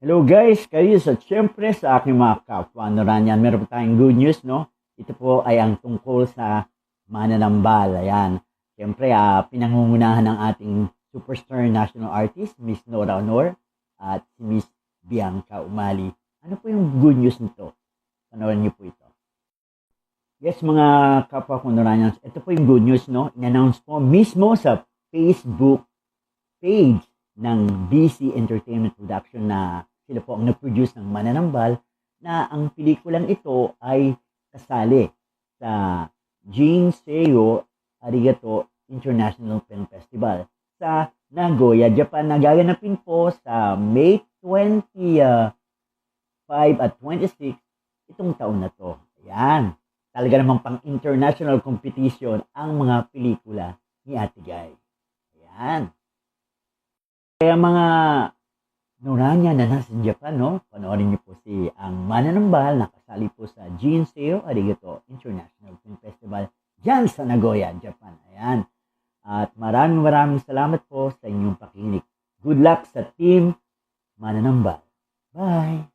Hello guys, kayo siyempre sa aking mga kapwa Noranyan, meron po tayong good news, no? Ito po ay ang tungkol sa mananambal. Ayan, siyempre pinangungunahan ng ating superstar national artist, Miss Nora Honor at si Miss Bianca Umali. Ano po yung good news nito? Panoorin niyo po ito. Yes, mga kapwa ko Noranyans, ito po yung good news, no? In-announce po mismo sa Facebook page ng BC Entertainment Production na sila po ang nag-produce ng Mananambal na ang pelikulang ito ay kasali sa Jin Seiyo Arigato International Film Festival sa Nagoya, Japan, na gaganapin po sa May 25 at 26 itong taon na to. Ayan. Talaga namang pang-international competition ang mga pelikula ni Ate Guy. Ayan. Kaya mga Noranya na nasa Japan, no? Panoorin niyo po si ang Mananambal na kasali po sa Jin Seiyo Arigato International Film Festival dyan sa Nagoya, Japan. Ayan. At maraming salamat po sa inyong pakikinig. Good luck sa team Mananambal. Bye!